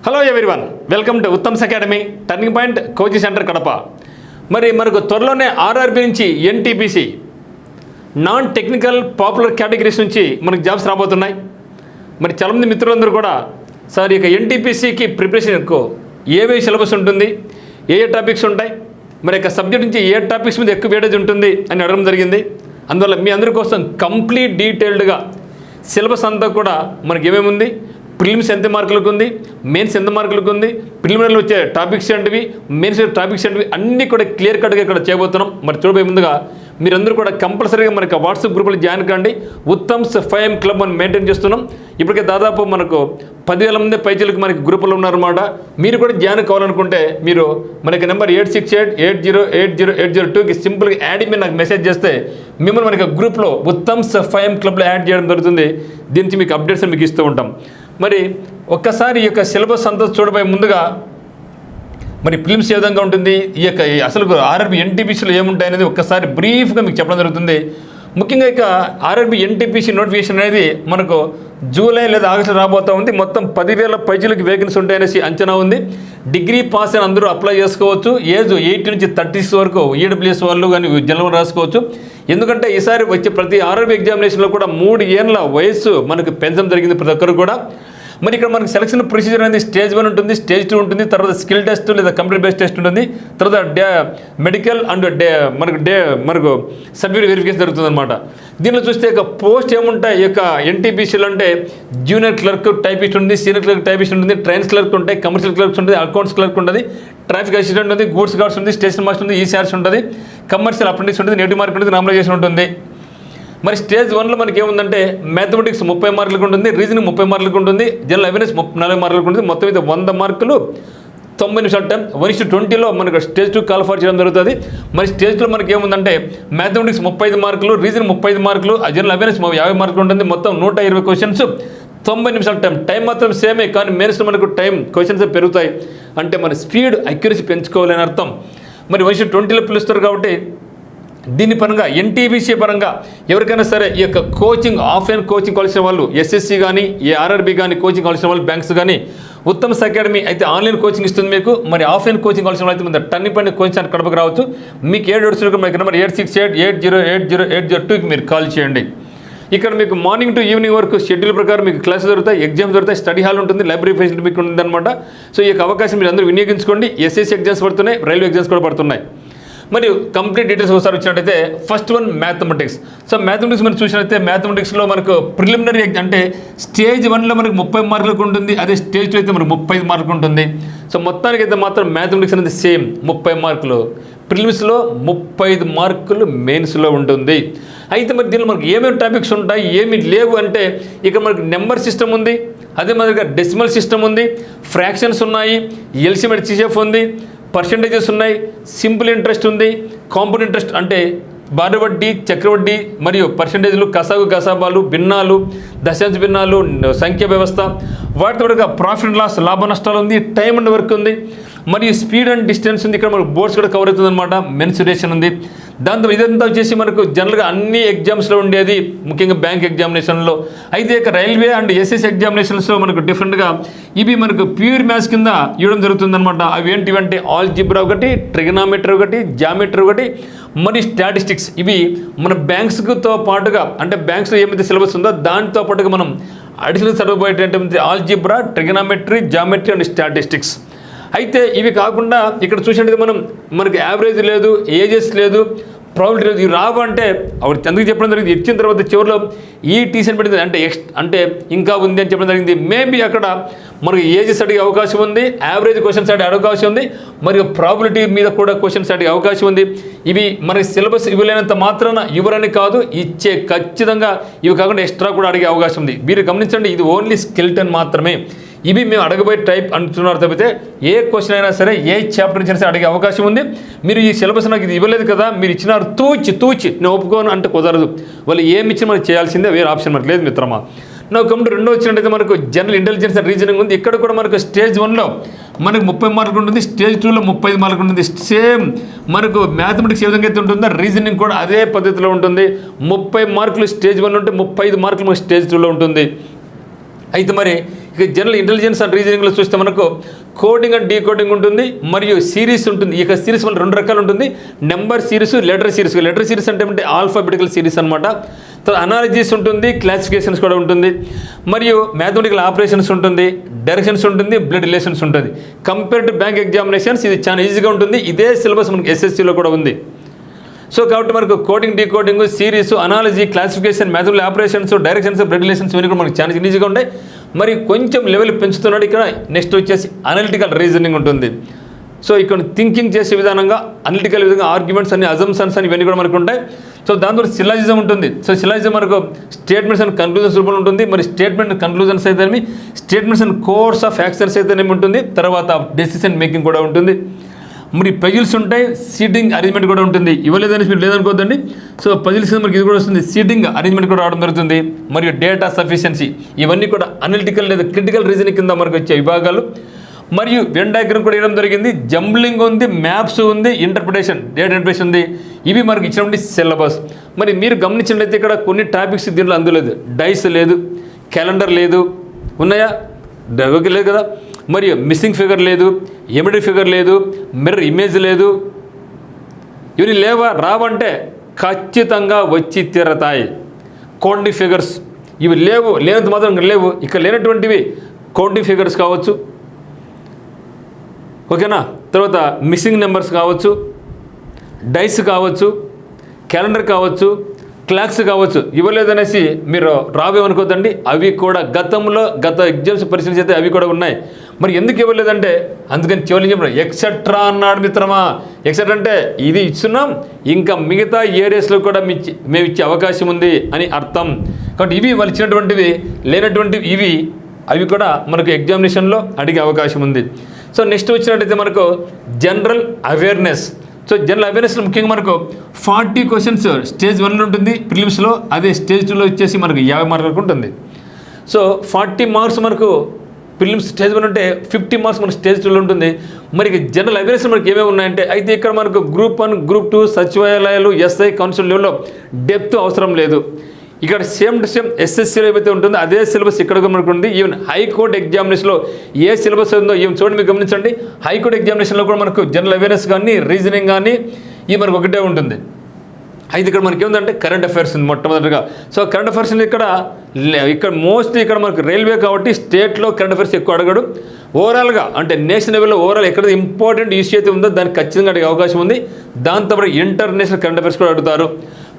Hello everyone, welcome to Uttam's academy turning point coaching centre Kadapa. మరి మనకు త్వరలోనే ఆర్ఆర్బీ నుంచి NTPC non technical popular categories నుంచి మనకు జాబ్స్ రాబోతున్నాయి. మరి చాలామంది మిత్రులందరూ కూడా సార్ ఇక ఎన్టీపీసీకి ప్రిపరేషన్కు ఏవే సిలబస్ ఉంటుంది, ఏ టాపిక్స్ ఉంటాయి, మరి యొక్క సబ్జెక్ట్ నుంచి ఏ టాపిక్స్ మీద ఎక్కువ వేడేజ్ ఉంటుంది అని అడగడం జరిగింది. అందువల్ల మీ అందరి కోసం కంప్లీట్ డీటెయిల్డ్గా సిలబస్ అంతా కూడా మనకి ఏమేమి ఉంది, ప్రిలిమ్స్ ఎంత మార్కులకు ఉంది, మెయిన్స్ ఎంత మార్కులకు ఉంది, ప్రిలిమినరీలో వచ్చే టాపిక్స్ ఏంటివి, మెయిన్స్ టాపిక్స్ ఏంటివి అన్నీ కూడా క్లియర్ కట్గా ఇక్కడ చేయబోతున్నాం. మరి చూడబోయే ముందుగా మీరందరూ కూడా కంపల్సరీగా మనకు వాట్సాప్ గ్రూపులో జాయిన్ కండి. ఉత్తమ్స్ 5M క్లబ్ అని మెయింటైన్ చేస్తున్నాం. ఇప్పటికే దాదాపు మనకు 10,000 మంది పైచీలకు మనకి గ్రూపులో ఉన్నారన్నమాట. మీరు కూడా జాయిన్ కావాలనుకుంటే మీరు మనకి నెంబర్ 8688080802కి సింపుల్గా యాడ్ మీద నాకు మెసేజ్ చేస్తే మిమ్మల్ని మనకి గ్రూప్లో ఉత్తమ్స్ 5M క్లబ్లో యాడ్ చేయడం జరుగుతుంది. దీని నుంచి మీకు అప్డేట్స్ మీకు ఇస్తూ ఉంటాం. మరి ఒక్కసారి ఈ యొక్క సిలబస్ అంతా చూడబోయే ముందుగా మరి ఫిలిమ్స్ ఏ విధంగా ఉంటుంది, ఈ యొక్క అసలు ఆర్ఆర్బీ ఎన్టీపీసీలో ఏముంటాయి అనేది ఒక్కసారి బ్రీఫ్గా మీకు చెప్పడం జరుగుతుంది. ముఖ్యంగా ఇక ఆర్ఆర్బీ ఎన్టీపీసీ నోటిఫికేషన్ అనేది మనకు జూలై లేదా ఆగస్టు రాబోతూ ఉంది. మొత్తం 10,000 పైచీలకు వేకెన్సీ ఉంటాయనేసి అంచనా ఉంది. డిగ్రీ పాస్ అని అందరూ అప్లై చేసుకోవచ్చు. ఏజ్ 18 నుంచి 30 వరకు ఈడబ్ల్యూఎస్ వాళ్ళు కానీ జనరల్ రాసుకోవచ్చు. ఎందుకంటే ఈసారి వచ్చే ప్రతి ఆర్ఆర్బీ ఎగ్జామినేషన్లో కూడా 3 ఏళ్ళ వయస్సు మనకు పెంచడం జరిగింది ప్రతి ఒక్కరు కూడా. మరి ఇక్కడ మనకి సెలక్షన్ ప్రొసీజర్ అనేది స్టేజ్ 1 ఉంటుంది, స్టేజ్ 2 ఉంటుంది, తర్వాత స్కిల్ టెస్ట్ లేదా కంప్యూటర్ బేస్డ్ టెస్ట్ ఉంటుంది, తర్వాత మెడికల్ అండ్ మనకు సర్టిఫికేట్ వెరిఫికేషన్ జరుగుతుంది అనమాట. దీనిలో చూస్తే ఇక పోస్ట్ ఏముంటాయి ఈ యొక్క ఎన్టీపీసీలో అంటే జూనియర్ క్లర్క్ టైపిస్ట్ ఉంది, సీనియర్ క్లర్క్ టైపిస్ట్ ఉంటుంది, ట్రైన్స్ క్లర్క్ ఉంటాయి, కమర్షియల్ క్లర్క్స్ ఉంటుంది, అకౌంట్స్ క్లర్క్ ఉంటుంది, ట్రాఫిక్ అసిస్టెంట్ ఉంది, గూడ్స్ గార్డ్స్ ఉంది, స్టేషన్ మాస్టర్ ఉంది, ఈసీఆర్స్ ఉంటుంది, కమర్షియల్ అప్రెంటిస్ ఉంటుంది, నెగిటివ్ మార్క్ ఉంటుంది, నార్మలైజేషన్ ఉంటుంది. మరి స్టేజ్ 1లో మనకి ఏముందంటే మ్యాథమెటిక్స్ 30 మార్కులకు ఉంటుంది, రీజనింగ్ 30 మార్కులకు ఉంటుంది, జనరల్ అవేర్నెస్ 40 మార్కులకు ఉంటుంది. మొత్తం అయితే 100 మార్కులు 90 నిమిషాల టైం. 1:20లో మనకు స్టేజ్ 2 కాల్ఫర్ చేయడం జరుగుతుంది. మరి స్టేజ్ 2లో మనకి ఏముందంటే మ్యాథమెటిక్స్ 35 మార్కులు, రీజనింగ్ 35 మార్కులు, జనరల్ అవేర్నెస్ 50 మార్కులు ఉంటుంది. మొత్తం 120 క్వశ్చన్స్, 90 నిమిషాల టైం మాత్రం సేమే, కానీ మెయిన్స్లో మనకు క్వశ్చన్స్ పెరుగుతాయి. అంటే మన స్పీడ్ అక్యురసీ పెంచుకోవాలని అర్థం. మరి 1:20లో పిలుస్తారు కాబట్టి దీని పరంగా ఎన్టీపీసీ పరంగా ఎవరికైనా సరే ఈ యొక్క కోచింగ్ ఆఫ్లైన్ కోచింగ్ కావాల్సిన వాళ్ళు ఎస్ఎస్సి కానీ ఆర్ఆర్బీ కానీ కోచింగ్ కావాల్సిన వాళ్ళు బ్యాంక్స్ కానీ ఉత్తమ్స్ అకాడమీ అయితే ఆన్లైన్ కోచింగ్ ఇస్తుంది మీకు. మరి ఆఫ్లైన్ కోచింగ్ కావాల్సిన వాళ్ళు అయితే మన టర్నింగ్ పాయింట్ కోచింగ్ సెంటర్ కడపకు రావచ్చు. మీకు ఏ డౌట్స్ మీకు నెంబర్ 8688080802కి మీరు కాల్ చేయండి. ఇక్కడ మీకు మార్నింగ్ టు ఈవినింగ్ వరకు షెడ్యూల్ ప్రకారం మీకు క్లాసెస్ జరుగుతాయి, ఎగ్జామ్స్ జరుగుతాయి, స్టడీ హాల్ ఉంటుంది, లైబ్రరీ ఫెసిలిటీ మీకు ఉంటుందన్నమాట. సో ఈ యొక్క అవకాశం మీరు అందరూ వినియోగించుకోండి. ఎస్ఎస్సి ఎగ్జామ్స్ పడుతున్నాయి, రైల్వే ఎగ్జామ్స్ కూడా పడుతున్నాయి. మరియు కంప్లీట్ డీటెయిల్స్ ఒకసారి వచ్చినట్టయితే first one mathematics. So mathematics మనం చూసినట్టయితే మ్యాథమెటిక్స్లో మనకు ప్రిలిమినరీ అంటే స్టేజ్ 1లో మనకు 30 మార్కులకు ఉంటుంది, అదే స్టేజ్ 2 అయితే మనకు 35 మార్కులు ఉంటుంది. సో మొత్తానికి అయితే మాత్రం మ్యాథమెటిక్స్ అనేది సేమ్ 30 మార్కులు, ప్రిలిమ్స్లో 35 మార్కులు మెయిన్స్లో ఉంటుంది. అయితే మరి దీనిలో మనకు ఏమేమి టాపిక్స్ ఉంటాయి, ఏమి లేవు అంటే ఇక మనకు నెంబర్ సిస్టమ్ ఉంది, అదే మాదిరిగా డెసిమల్ సిస్టమ్ ఉంది, ఫ్రాక్షన్స్ ఉన్నాయి, ఎల్సిఎం అండ్ హెచ్సిఎఫ్ ఉంది, పర్సంటేజెస్ ఉన్నాయి, సింపుల్ ఇంట్రెస్ట్ ఉంది, కాంపౌండ్ ఇంట్రెస్ట్ అంటే బారు వడ్డీ, చక్రవడ్డీ మరియు పర్సంటేజ్లు, కసాగు కసాబాలు, భిన్నాలు, దశాంశ భిన్నాలు, సంఖ్య వ్యవస్థ, వాటితో పాటుగా ప్రాఫిట్ అండ్ లాస్ లాభ నష్టాలు ఉంది, టైం అండ్ వర్క్ ఉంది, మరియు స్పీడ్ అండ్ డిస్టెన్స్ ఉంది. ఇక్కడ మనకు బోర్డ్స్ కూడా కవర్ అవుతుంది అనమాట, మెన్సురేషన్ ఉంది. దాంతో ఇదంతా వచ్చేసి మనకు జనరల్గా అన్ని ఎగ్జామ్స్లో ఉండేది, ముఖ్యంగా బ్యాంక్ ఎగ్జామినేషన్లో. అయితే ఇక రైల్వే అండ్ ఎస్ఎస్ ఎగ్జామినేషన్స్లో మనకు డిఫరెంట్గా ఇవి మనకు ప్యూర్ మ్యాథ్స్ కింద ఇవ్వడం జరుగుతుందన్నమాట. అవి ఏంటివంటే ఆల్జిబ్రా ఒకటి, ట్రిగనామెట్రీ ఒకటి, జామెట్రీ ఒకటి, మరి స్టాటిస్టిక్స్. ఇవి మన బ్యాంక్స్తో పాటుగా అంటే బ్యాంక్స్లో ఏమైతే సిలబస్ ఉందో దాంతో పాటుగా మనం అడిషనల్ చదవబోయేటటువంటి algebra, trigonometry, geometry and statistics. అయితే ఇవి కాకుండా ఇక్కడ చూసినట్టు మనకి యావరేజ్ లేదు, ఏజెస్ లేదు, ప్రాబిలిటీ లేదు. ఇవి రావు అంటే అప్పుడు ఎందుకు చెప్పడం జరిగింది, ఇచ్చిన తర్వాత చివరిలో ఈ టీసెంట్ పెట్టింది అంటే ఇంకా ఉంది అని చెప్పడం జరిగింది. మేబీ అక్కడ మనకి ఏజెస్ అడిగే అవకాశం ఉంది, యావరేజ్ క్వశ్చన్స్ అడిగే అవకాశం ఉంది, మరియు ప్రాబిలిటీ మీద కూడా క్వశ్చన్స్ అడిగే అవకాశం ఉంది. ఇవి మనకి సిలబస్ ఇవ్వలేనంత మాత్రాన ఇవ్వరని కాదు, ఇచ్చే ఖచ్చితంగా ఇవి కాకుండా ఎక్స్ట్రా కూడా అడిగే అవకాశం ఉంది. మీరు గమనించండి, ఇది ఓన్లీ స్కెల్టన్ మాత్రమే. ఇవి మేము అడగబోయే టైప్ అంటున్నారు తప్పితే ఏ క్వశ్చన్ అయినా సరే ఏ చాప్టర్ నుంచి అయినా సరే అడిగే అవకాశం ఉంది. మీరు ఈ సిలబస్ నాకు ఇది ఇవ్వలేదు కదా, మీరు ఇచ్చినారు తూచి నేను ఒప్పుకోను అంటే కుదరదు. వాళ్ళు ఏమి ఇచ్చి మనకు చేయాల్సిందే, వేరే ఆప్షన్ మనకు లేదు మిత్రమా. నాకు కమిటీ 2 వచ్చినట్టయితే మనకు జనరల్ ఇంటెలిజెన్స్ అండ్ రీజనింగ్ ఉంది. ఇక్కడ కూడా మనకు స్టేజ్ 1లో మనకు 30 మార్కులు ఉంటుంది, స్టేజ్ 2లో 35 మార్కులు ఉంటుంది. సేమ్ మనకు మ్యాథమెటిక్స్ ఏ విధంగా అయితే ఉంటుందో రీజనింగ్ కూడా అదే పద్ధతిలో ఉంటుంది. 30 మార్కులు స్టేజ్ 1 ఉంటే 35 మార్కులు మనకు స్టేజ్ 2లో ఉంటుంది. అయితే మరి ఇక జనరల్ ఇంటెలిజెన్స్ అండ్ రీజనింగ్లో చూస్తే మనకు కోడింగ్ అండ్ డీకోడింగ్ ఉంటుంది, మరియు సిరీస్ ఉంటుంది. ఇక సిరీస్ మన 2 రకాలు ఉంటుంది, number series, letter series. Letter series అంటే ఆల్ఫాబెటికల్ సిరీస్ అనమాట. తర్వాత అనాలజీస్ ఉంటుంది, క్లాసిఫికేషన్స్ కూడా ఉంటుంది, మరియు మ్యాథమెటికల్ ఆపరేషన్స్ ఉంటుంది, డైరెక్షన్స్ ఉంటుంది, బ్లడ్ రిలేషన్స్ ఉంటుంది. కంపేర్ టు బ్యాంక్ ఎగ్జామినేషన్స్ ఇది చాలా ఈజీగా ఉంటుంది. ఇదే సిలబస్ మనకి ఎస్ఎస్సిలో కూడా ఉంది. సో కాబట్టి మనకు coding, decoding, series, analogy, classification, mathematical operations, directions, blood relations ఇవన్నీ కూడా మనకు చాలా ఈజీగా ఉంటాయి. మరి కొంచెం లెవెల్ పెంచుతున్నాడు ఇక్కడ. నెక్స్ట్ వచ్చేసి అనలిటికల్ రీజనింగ్ ఉంటుంది. సో ఇక్కడ థింకింగ్ చేసే విధానంగా అనలిటికల్ విధంగా ఆర్గ్యుమెంట్స్ అని, అజంప్షన్స్ అని ఇవన్నీ కూడా మనకు ఉంటాయి. సో దాంతో సిలాజిజం ఉంటుంది. సో సిలాజిజం మనకు స్టేట్మెంట్స్ అండ్ కన్క్లూజన్స్ రూపంలో ఉంటుంది. మరి స్టేట్మెంట్ అండ్ కన్క్లూజన్స్ అయితేనేమి, statements and course of actions అయితేనేమి ఉంటుంది. తర్వాత డెసిషన్ మేకింగ్ కూడా ఉంటుంది. మరి పజిల్స్ ఉంటాయి, సీటింగ్ అరేంజ్మెంట్ కూడా ఉంటుంది. ఇవ్వలేదని మీరు లేదనుకోవద్దండి. సో పజిల్స్ మనకి ఇది కూడా వస్తుంది, సీటింగ్ అరేంజ్మెంట్ కూడా రావడం జరుగుతుంది. మరియు డేటా సఫిషియన్సీ ఇవన్నీ కూడా అనలిటికల్ లేదా క్రిటికల్ రీజనింగ్ కింద మనకు వచ్చే విభాగాలు. మరియు వెన్ డయాగ్రామ్ కూడా ఇవ్వడం జరిగింది, జంబ్లింగ్ ఉంది, మ్యాప్స్ ఉంది, ఇంటర్ప్రిటేషన్, డేటా ఇంటర్ప్రిటేషన్ ఉంది. ఇవి మనకి ఇచ్చినటువంటి సిలబస్. మరి మీరు గమనించినట్లయితే ఇక్కడ కొన్ని టాపిక్స్ దీంట్లో అందులేదు. డైస్ లేదు, క్యాలెండర్ లేదు, ఉన్నాయా? ఓకే, లేదు కదా. మరియు మిస్సింగ్ ఫిగర్ లేదు, ఎమిడీ ఫిగర్ లేదు, మిర్రర్ ఇమేజ్ లేదు. ఇవన్నీ రావంటే ఖచ్చితంగా వచ్చి తీరతాయి. కౌంటింగ్ ఫిగర్స్ ఇవి లేనంత మాత్రం లేవు. ఇక్కడ లేనటువంటివి కౌంటింగ్ ఫిగర్స్ కావచ్చు, ఓకేనా. తర్వాత మిస్సింగ్ నెంబర్స్ కావచ్చు, డైస్ కావచ్చు, క్యాలెండర్ కావచ్చు, క్లాక్స్ కావచ్చు. ఇవ్వలేదనేసి మీరు రావేమనుకోద్దండి. అవి కూడా గత ఎగ్జామ్స్ పరిశీలన చేస్తే అవి కూడా ఉన్నాయి. మరి ఎందుకు ఇవ్వలేదంటే అందుకని చివరి చెప్పిన ఎక్సెట్రా అన్నాడు మిత్రమా. ఎక్సెట్రా అంటే ఇది ఇస్తున్నాం, ఇంకా మిగతా ఏరియాస్లో కూడా మేము ఇచ్చే అవకాశం ఉంది అని అర్థం. కాబట్టి ఇవి వాళ్ళు ఇచ్చినటువంటివి, లేనటువంటివి అవి కూడా మనకు ఎగ్జామినేషన్లో అడిగే అవకాశం ఉంది. సో నెక్స్ట్ వచ్చినట్టయితే మనకు జనరల్ అవేర్నెస్. సో జనరల్ అవేర్నెస్లో ముఖ్యంగా మనకు 40 క్వశ్చన్స్ స్టేజ్ 1 ఉంటుంది ప్రిలిమ్స్లో, అదే స్టేజ్ 2లో వచ్చేసి మనకు 50 మార్కులకు ఉంటుంది. సో 40 మార్క్స్ మనకు ప్రిలిమ్స్ స్టేజ్ 1 ఉంటే 50 మార్క్స్ మనకు స్టేజ్ 2లో ఉంటుంది. మరి జనరల్ అవేర్నెస్ మనకి ఏమేమి ఉన్నాయంటే, అయితే ఇక్కడ మనకు గ్రూప్ 1, గ్రూప్ 2, సచివాలయాలు, ఎస్ఐ, కౌన్సిల్ లెవెల్లో డెప్త్ అవసరం లేదు. ఇక్కడ సేమ్ టు సేమ్ ఎస్ఎస్సీలో ఏమైతే ఉంటుందో అదే సిలబస్ ఇక్కడ మనకు ఉంది. ఈవెన్ హైకోర్టు ఎగ్జామినేషన్లో ఏ సిలబస్ ఉందో ఈవెన్ చూడండి, మీరు గమనించండి. హైకోర్టు ఎగ్జామినేషన్లో కూడా మనకు జనరల్ అవేర్నెస్ కానీ, రీజనింగ్ కానీ ఇవి మనకు ఒకటే ఉంటుంది. అయితే ఇక్కడ మనకి ఏముందంటే కరెంట్ అఫైర్స్ ఉంది మొట్టమొదటిగా. సో కరెంట్ అఫైర్స్ ఇక్కడ మోస్ట్లీ ఇక్కడ మనకు రైల్వే కాబట్టి స్టేట్లో కరెంట్ అఫైర్స్ ఎక్కువ అడగడు. ఓవరాల్గా అంటే నేషనల్ లెవెల్లో ఓవరాల్ ఎక్కడ ఇంపార్టెంట్ ఇష్యూ అయితే ఉందో దానికి ఖచ్చితంగా అడిగే అవకాశం ఉంది. దాంతోపాటు ఇంటర్నేషనల్ కరెంట్ అఫైర్స్ కూడా అడుగుతారు.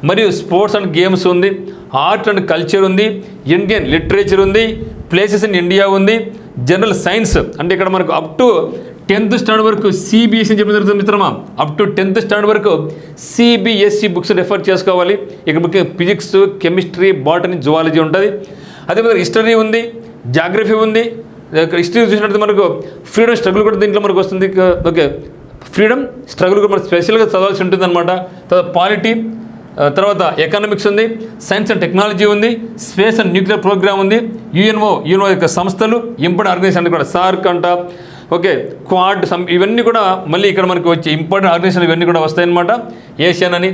మరియు స్పోర్ట్స్ అండ్ గేమ్స్ ఉంది, ఆర్ట్ అండ్ కల్చర్ ఉంది, ఇండియన్ లిటరేచర్ ఉంది, ప్లేసెస్ ఇన్ ఇండియా ఉంది, జనరల్ సైన్స్ అంటే ఇక్కడ మనకు అప్ టు 10th స్టాండర్డ్ వరకు సిబిఎస్ఈ అని చెప్పిన జరుగుతుంది మిత్రమా. అప్ టు 10th స్టాండర్డ్ వరకు సిబిఎస్ఈ బుక్స్ రెఫర్ చేసుకోవాలి. ఇక్కడ ముఖ్యంగా ఫిజిక్స్, కెమిస్ట్రీ, బాటనీ, జువాలజీ ఉంటుంది. అదేవిధంగా హిస్టరీ ఉంది, జాగ్రఫీ ఉంది. హిస్టరీ చూసినట్టు మనకు ఫ్రీడమ్ స్ట్రగుల్ కూడా దీంట్లో మనకు వస్తుంది. ఓకే, ఫ్రీడమ్ స్ట్రగుల్ కూడా మనకు స్పెషల్గా చదవాల్సి ఉంటుంది అనమాట. తర్వాత పాలిటీ, తర్వాత ఎకనామిక్స్ ఉంది, సైన్స్ అండ్ టెక్నాలజీ ఉంది, స్పేస్ అండ్ న్యూక్లియర్ ప్రోగ్రామ్ ఉంది, యుఎన్ఓ యొక్క సంస్థలు, ఇంపార్టెంట్ ఆర్గనైజేషన్ కూడా సార్క్ అంట, ఓకే, క్వాడ్, ఇవన్నీ కూడా మళ్ళీ ఇక్కడ మనకి వచ్చే ఇంపార్టెంట్ ఆర్గనైజేషన్ ఇవన్నీ కూడా వస్తాయన్నమాట. ఏషియన్ అని.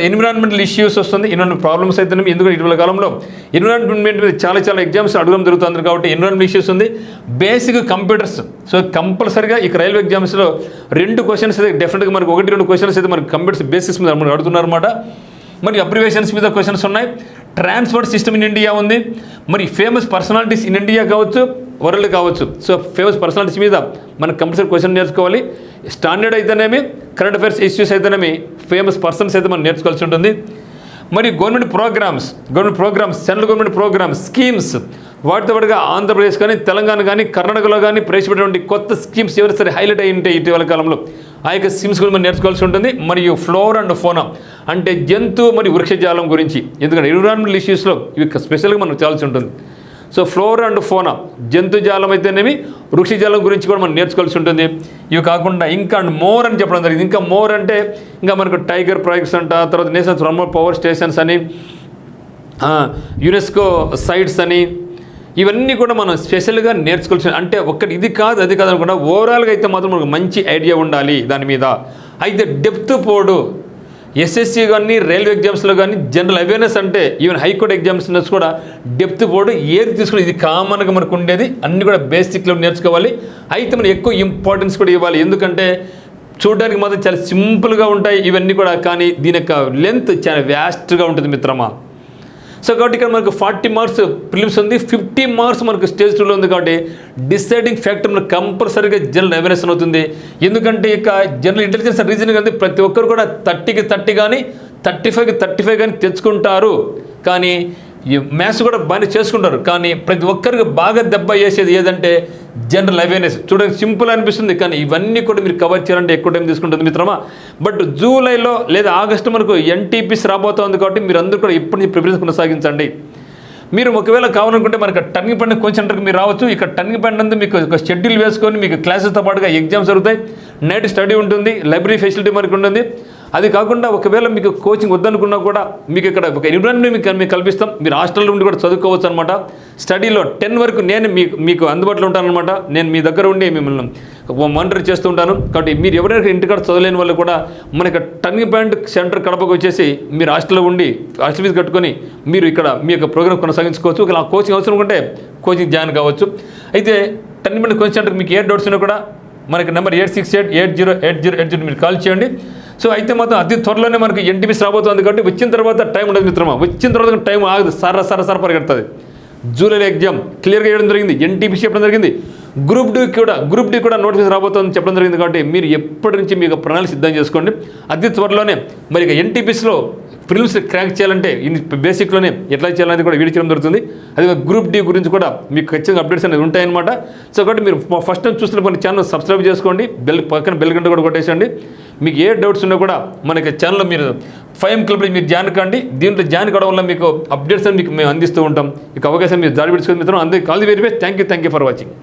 ఎన్విరాన్మెంటల్ ఇష్యూస్ వస్తుంది, ఎన్విరాన్మెంట్ ప్రాబ్లమ్స్ అయితే ఎందుకంటే ఇటీవల కాలంలో ఎన్విరాన్మెంట్ మీద చాలా ఎగ్జామ్స్ అడగడం జరుగుతుంది కాబట్టి ఎన్విరాన్మెంట్ ఇష్యూస్ ఉంది. Basic computers. సో కంపల్సరీగా ఇక రైల్వే ఎగ్జామ్స్లో 2 క్వశ్చన్స్ అయితే డెఫినెట్గా మనకు 1-2 క్వశ్చన్స్ అయితే మనకి కంప్యూటర్స్ బేసిక్స్ మీద మనకు అడుగుతున్నారు అనమాట. మరి అబ్రివేషన్స్ మీద క్వశ్చన్స్ ఉన్నాయి. ట్రాన్స్పోర్ట్ సిస్టమ్ ఇన్ ఇండియా ఉంది. మరి ఫేమస్ పర్సనాలిటీస్ ఇన్ ఇండియా కావచ్చు, వరల్డ్ కావచ్చు. సో ఫేమస్ పర్సనాలిటీస్ మీద మనకు కంపల్సరీ క్వశ్చన్ నేర్చుకోవాలి. స్టాండర్డ్ అయితేనేమి, కరెంట్ అఫైర్స్ ఇష్యూస్ అయితేనేమి, ఫేమస్ పర్సన్స్ అయితే మనం నేర్చుకోవాల్సి ఉంటుంది. మరి government programmes, central government programmes, schemes, వాటితో పాటుగా ఆంధ్రప్రదేశ్ కానీ, తెలంగాణ కానీ, కర్ణాటకలో కానీ ప్రవేశపెట్టినటువంటి కొత్త స్కీమ్స్ ఎవరైనా సరే హైలైట్ అయి ఉంటాయి ఇటీవల కాలంలో. ఆ యొక్క స్కీమ్స్ కూడా మనం నేర్చుకోవాల్సి ఉంటుంది. మరియు ఫ్లోరా అండ్ ఫోనా అంటే జంతు మరియు వృక్షజాలం గురించి, ఎందుకంటే ఎన్విరాన్మెంటల్ ఇష్యూస్లో ఇవి స్పెషల్గా మనం చేయాల్సి ఉంటుంది. సో ఫ్లోరా అండ్ ఫోనా, జంతుజాలం అయితేనేమి, వృక్షజాలం గురించి కూడా మనం నేర్చుకోవాల్సి ఉంటుంది. ఇవి కాకుండా ఇంకా మోర్ అని చెప్పడం జరిగింది. ఇంకా మోర్ అంటే ఇంకా మనకు టైగర్ ప్రాజెక్ట్స్ అంట, తర్వాత నేషనల్ థర్మల్ పవర్ స్టేషన్స్ అని, యునెస్కో సైట్స్ అని, ఇవన్నీ కూడా మనం స్పెషల్గా నేర్చుకోవాల్సి. అంటే ఒక్కటి ఇది కాదు అది కాదు అనుకుంటా, ఓవరాల్గా అయితే మాత్రం మనకు మంచి ఐడియా ఉండాలి దాని మీద. అయితే డెప్త్ పోడు. ఎస్ఎస్సి కానీ రైల్వే ఎగ్జామ్స్లో కానీ జనరల్ అవేర్నెస్ అంటే ఈవెన్ హైకోర్టు ఎగ్జామ్స్ కూడా డెప్త్ బోర్డు ఏది తీసుకుని ఇది కామన్గా మనకు ఉండేది అన్నీ కూడా బేసిక్లో నేర్చుకోవాలి. అయితే మనం ఎక్కువ ఇంపార్టెన్స్ కూడా ఇవ్వాలి. ఎందుకంటే చూడడానికి మాత్రం చాలా సింపుల్గా ఉంటాయి ఇవన్నీ కూడా, కానీ దీని యొక్క లెంత్ చాలా వ్యాస్ట్గా ఉంటుంది మిత్రమా. సో కాబట్టి ఇక్కడ మనకు 40 మార్క్స్ ప్రిలిమ్స్ ఉంది, 50 మార్క్స్ మనకు స్టేజ్ 2లో ఉంది. కాబట్టి డిసైడింగ్ ఫ్యాక్టర్ మనకు కంపల్సరీగా జనరల్ అవేర్నెస్ అవుతుంది. ఎందుకంటే ఇక జనరల్ ఇంటెలిజెన్స్ రీజనింగ్ అనేది ప్రతి ఒక్కరు కూడా 30కి 30 కానీ 35కి 35 కానీ తెచ్చుకుంటారు. కానీ ఈ మ్యాథ్స్ కూడా బాగానే చేసుకుంటారు. కానీ ప్రతి ఒక్కరికి బాగా దెబ్బ వేసేది ఏదంటే జనరల్ అవేర్నెస్. చూడడానికి సింపుల్ అనిపిస్తుంది, కానీ ఇవన్నీ కూడా మీరు కవర్ చేయాలంటే ఎక్కువ టైం తీసుకుంటుంది మిత్రమా. బట్ జూలైలో లేదా ఆగస్టు మనకు ఎన్టీపీసీ రాబోతుంది. కాబట్టి మీరు అందరూ కూడా ఇప్పటి నుంచి ప్రిపరేషన్ కొనసాగించండి. మీరు ఒకవేళ కావాలనుకుంటే మనకు టర్నింగ్ పాయింట్ కోచింగ్ సెంటర్కి మీరు రావచ్చు. ఇక్కడ టర్నింగ్ పాయింట్ అంతా మీకు ఒక షెడ్యూల్ వేసుకొని మీకు క్లాసెస్తో పాటుగా ఎగ్జామ్స్ జరుగుతాయి, నైట్ స్టడీ ఉంటుంది, లైబ్రరీ ఫెసిలిటీ మనకు ఉంటుంది. అది కాకుండా ఒకవేళ మీకు కోచింగ్ వద్దనుకున్నా కూడా మీకు ఇక్కడ ఒక ఎన్విరాన్మెంట్ మీకు కల్పిస్తాం. మీరు హాస్టల్ ఉండి కూడా చదువుకోవచ్చు అనమాట. స్టడీలో 10 వరకు నేను మీకు అందుబాటులో ఉంటానన్నమాట. నేను మీ దగ్గర ఉండి మిమ్మల్ని మానిటర్ చేస్తూ ఉంటాను. కాబట్టి మీరు ఎవరైనా ఇంటికాడ చదవలేని వాళ్ళు కూడా మనకి టర్నింగ్ పాయింట్ సెంటర్ కడపకు వచ్చేసి మీరు హాస్టల్లో ఉండి హాస్టల్ ఫీజు కట్టుకొని మీరు ఇక్కడ మీ యొక్క ప్రోగ్రామ్ కొనసాగించుకోవచ్చు. ఒకవేళ కోచింగ్ అవసరం ఉంటే కోచింగ్ జాయిన్ కావచ్చు. అయితే టర్నింగ్ పాయింట్ కోచింగ్ సెంటర్కి మీకు ఏ డౌట్స్ ఉన్నా కూడా మనకి నెంబర్ 8688080880 మీరు కాల్ చేయండి. సో అయితే మాత్రం అతి త్వరలోనే మనకి ఎన్టీపీసీ రాబోతుంది. కాబట్టి వచ్చిన తర్వాత టైం ఉండదు మిత్రమా. వచ్చిన తర్వాత టైం ఆగదు, సర పరిగెడుతుంది. జూలైలో ఎగ్జామ్ క్లియర్గా చేయడం జరిగింది, ఎన్టీపీసీ చెప్పడం జరిగింది. గ్రూప్ డి కూడా నోటిఫికేషన్ రాబోతుందని చెప్పడం జరిగింది. కాబట్టి మీరు ఎప్పటి నుంచి మీకు ప్రణాళిక సిద్ధం చేసుకోండి. అతి త్వరలోనే మరి ఇక ఎన్టీపీసీలో ప్రిలిమ్స్ క్రాక్ చేయాలంటే బేసిక్లోనే ఎట్లా చేయాలనేది కూడా వీడియో చేయడం జరుగుతుంది. అది గ్రూప్ డి గురించి కూడా మీకు ఖచ్చితంగా అప్డేట్స్ అనేది ఉంటాయన్నమాట. సో కాబట్టి మీరు ఫస్ట్ టైం చూస్తున్న మన ఛానల్ సబ్స్క్రైబ్ చేసుకోండి, పక్కన బెల్ గంట కూడా కొట్టేసండి. మీకు ఏ డౌట్స్ ఉన్నా కూడా మనకి ఛానల్లో మీరు 5M క్లబ్లో మీరు జాయిన్ కండి. దీంట్లో జాయిన్ కావడం వల్ల మీకు అప్డేట్స్ అని మీకు మేము అందిస్తూ ఉంటాం. ఇక అవకాశం మీరు జారి పెట్టుకుని మిత్రం అందరికీ call the very best. Thank you for watching.